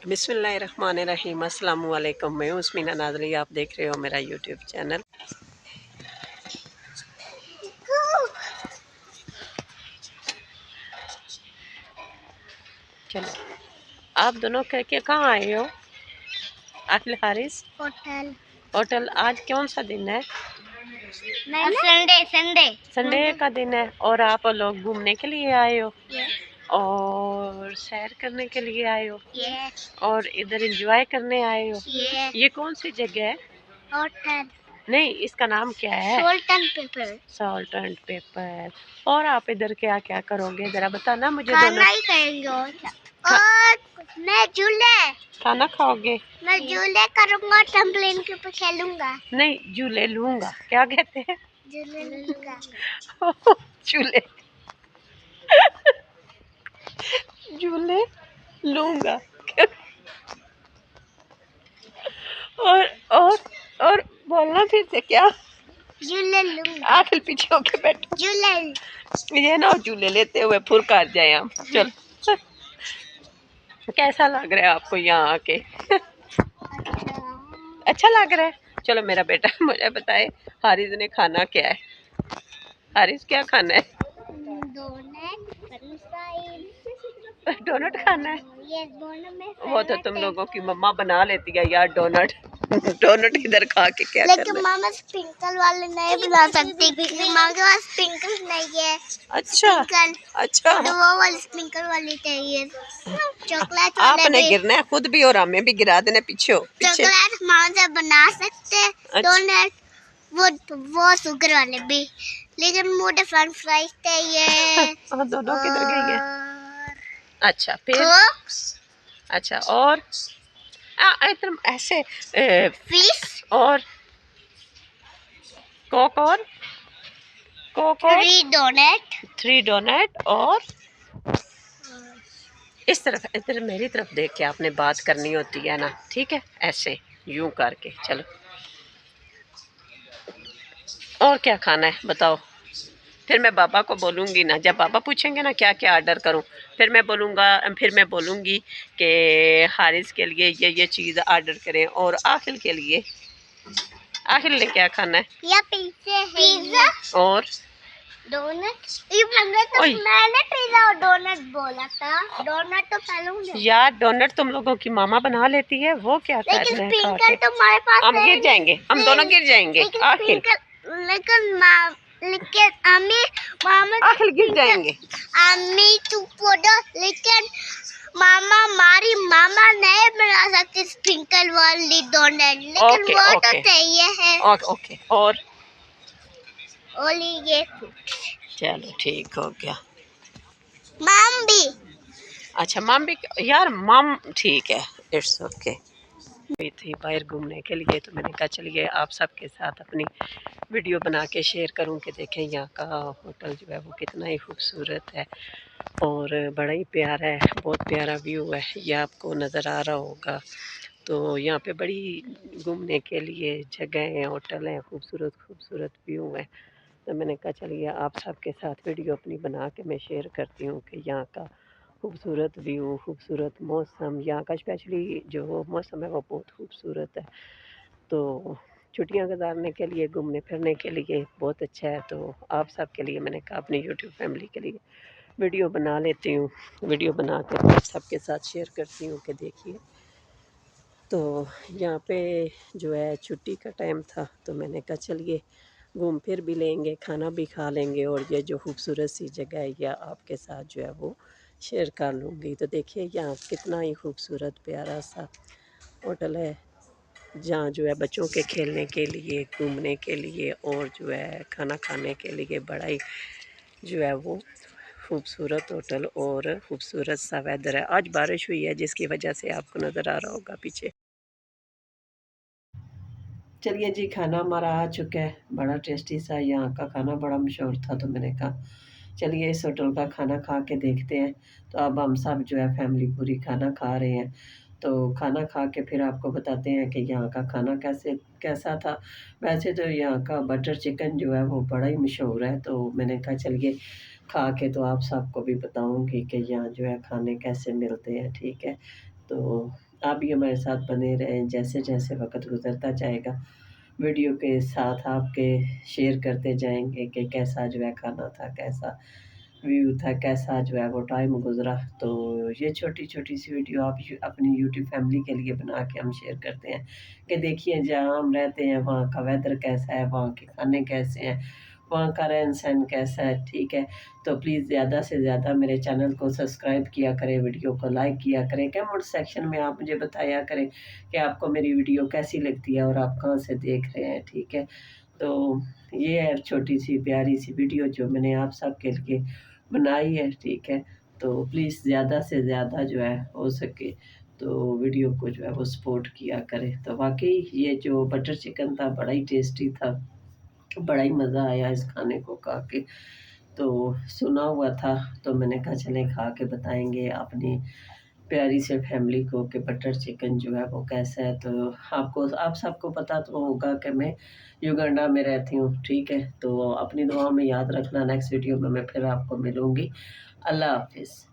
बिस्मिल्लाहिर्रहमानिर्रहीम। अस्सलाम वालेकुम। मैं हूँ उस्मीना नाज़री, आप देख रहे हो मेरा यूट्यूब चैनल। चलो, आप दोनों के कहाँ आए हो? आखिल हारिस होटल। होटल। आज कौन सा दिन है? संडे संडे संडे का दिन है और आप लोग घूमने के लिए आए हो और सैर करने के लिए आए हो और इधर एंजॉय करने आए हो। ये कौन सी जगह है? होटल। नहीं, इसका नाम क्या है? Salt and paper. Salt and paper. और आप इधर क्या क्या करोगे, जरा बताना मुझे। खाना ही करेंगे और मैं झूले। खाना खाओगे? मैं झूले करूंगा, ट्रम्पलिन के ऊपर खेलूंगा। नहीं, झूले लूंगा। क्या कहते हैं? झूले लूंगा। झूले झूले लूंगा। और और और बोलना फिर से। क्या? झूले लूंगा। आखिर पीछे होके बैठो। झूले। ये ना झूले लेते हुए फुर काट जाए हम। चल, कैसा लग रहा है आपको यहाँ आके? अच्छा लग रहा है। चलो मेरा बेटा मुझे बताए, हारिस ने खाना क्या है? हारिस, क्या खाना है? डोनट खाना है। वो तो तुम लोगों की मम्मा बना लेती है यार डोनट। डोनट इधर खा के क्या करना? लेकिन मामा स्प्रिंकल वाले नहीं बना सकती क्योंकि मामा के पास स्प्रिंकल नहीं है। अच्छा अच्छा। तो वो वाली स्प्रिंकल वाली चाहिए। चॉकलेट वाले आपने भी गिरना है खुद भी और हमें भी गिरा देना। पीछे हो पीछे। चॉकलेट मामा से बना सकते डोनट। वो शुगर वाले भी, लेकिन मुझे फ्रेंच फ्राइज चाहिए। दोनों किधर गई है? अच्छा फिर। अच्छा और एकदम ऐसे फिश और कोक और कोक और 3 डोनट और इस तरफ इधर मेरी तरफ देख के आपने बात करनी होती है ना, ठीक है? ऐसे यूं करके। चलो, और क्या खाना है बताओ? फिर मैं बाबा को बोलूँगी ना, जब बाबा पूछेंगे ना क्या क्या ऑर्डर करूँ, फिर मैं बोलूँगी कि हारिस के लिए ये चीज़ ऑर्डर करें और आखिल के लिए। आखिल ने क्या खाना है? या पिज़्ज़ा और डोनट। मैंने पिज़्ज़ा और डोनट बोला था। डोनट तो पहले यार डोनट तुम लोगों की मामा बना लेती है, वो क्या कर रहे हैं खा के? तुम्हारे पास हम गिर जाएंगे, हम दोनों गिर जाएंगे। आखिल लेकिन अम्मी मामा आखिल गिर जाएंगे। अम्मी चुप हो जाओ। लेकिन मामा नहीं बना सकती स्प्रिंकल वाली डोनट, लेकिन वो तो चाहिए है। ओके और ओली ये चलो ठीक हो गया। माम भी। अच्छा माम भी। यार माम ठीक है, इट्स ओके। गई थी बाहर घूमने के लिए, तो मैंने कहा चलिए आप सबके साथ अपनी वीडियो बना के शेयर करूं कि देखें यहाँ का होटल जो है वो कितना ही खूबसूरत है और बड़ा ही प्यारा है। बहुत प्यारा व्यू है, ये आपको नज़र आ रहा होगा। तो यहाँ पे बड़ी घूमने के लिए जगह हैं, होटल हैं, खूबसूरत खूबसूरत व्यू है। तो मैंने कहा चलिए आप सबके साथ वीडियो अपनी बना के मैं शेयर करती हूँ कि यहाँ का खूबसूरत व्यू, खूबसूरत मौसम। यहाँ का स्पेशली जो मौसम है वो बहुत खूबसूरत है। तो छुट्टियाँ गुजारने के लिए, घूमने फिरने के लिए बहुत अच्छा है। तो आप सब के लिए मैंने कहा अपनी यूट्यूब फैमिली के लिए वीडियो बना लेती हूँ। वीडियो बना कर आप सबके साथ शेयर करती हूँ कि देखिए। तो यहाँ पे जो है छुट्टी का टाइम था, तो मैंने कहा चलिए घूम फिर भी लेंगे, खाना भी खा लेंगे और ये जो खूबसूरत सी जगह है यह आपके साथ जो है वो शेयर कर लूँगी। तो देखिए यहाँ कितना ही खूबसूरत प्यारा सा होटल है, जहाँ जो है बच्चों के खेलने के लिए, घूमने के लिए और जो है खाना खाने के लिए बड़ा ही जो है वो खूबसूरत होटल और खूबसूरत सा वेदर है। आज बारिश हुई है जिसकी वजह से आपको नज़र आ रहा होगा पीछे। चलिए जी, खाना हमारा आ चुका है, बड़ा टेस्टी सा। यहाँ का खाना बड़ा मशहूर था, तो मैंने कहा चलिए इस होटल का खाना खा के देखते हैं। तो अब हम सब जो है फैमिली पूरी खाना खा रहे हैं। तो खाना खा के फिर आपको बताते हैं कि यहाँ का खाना कैसा था। वैसे तो यहाँ का बटर चिकन जो है वो बड़ा ही मशहूर है, तो मैंने कहा चलिए खा के तो आप सबको भी बताऊंगी कि यहाँ जो है खाने कैसे मिलते हैं, ठीक है? तो आप भी हमारे साथ बने रहें, जैसे जैसे वक्त गुजरता जाएगा वीडियो के साथ आपके शेयर करते जाएंगे कि कैसा जो है खाना था, कैसा व्यू था, कैसा जो है वो टाइम गुजरा। तो ये छोटी छोटी सी वीडियो आप अपनी यूट्यूब फैमिली के लिए बना के हम शेयर करते हैं कि देखिए जहाँ हम रहते हैं वहाँ का वेदर कैसा है, वहाँ के खाने कैसे हैं, वहाँ का रहन सहन कैसा है। ठीक है, तो प्लीज़ ज़्यादा से ज़्यादा मेरे चैनल को सब्सक्राइब किया करें, वीडियो को लाइक किया करें, कमेंट सेक्शन में आप मुझे बताया करें कि आपको मेरी वीडियो कैसी लगती है और आप कहाँ से देख रहे हैं। ठीक है, तो ये है छोटी सी प्यारी सी वीडियो जो मैंने आप सब के लिए बनाई है। ठीक है, तो प्लीज़ ज़्यादा से ज़्यादा जो है हो सके तो वीडियो को जो है वो सपोर्ट किया करें। तो वाक़ई ये जो बटर चिकन था बड़ा ही टेस्टी था, बड़ा ही मज़ा आया इस खाने को खा के। तो सुना हुआ था तो मैंने कहा चलें खा के बताएँगे अपनी प्यारी से फैमिली को कि बटर चिकन जो है वो कैसा है। तो आपको आप सबको पता तो होगा कि मैं युगांडा में रहती हूँ। ठीक है, तो अपनी दुआओं में याद रखना, नेक्स्ट वीडियो में मैं फिर आपको मिलूँगी। अल्लाह हाफ़िज़।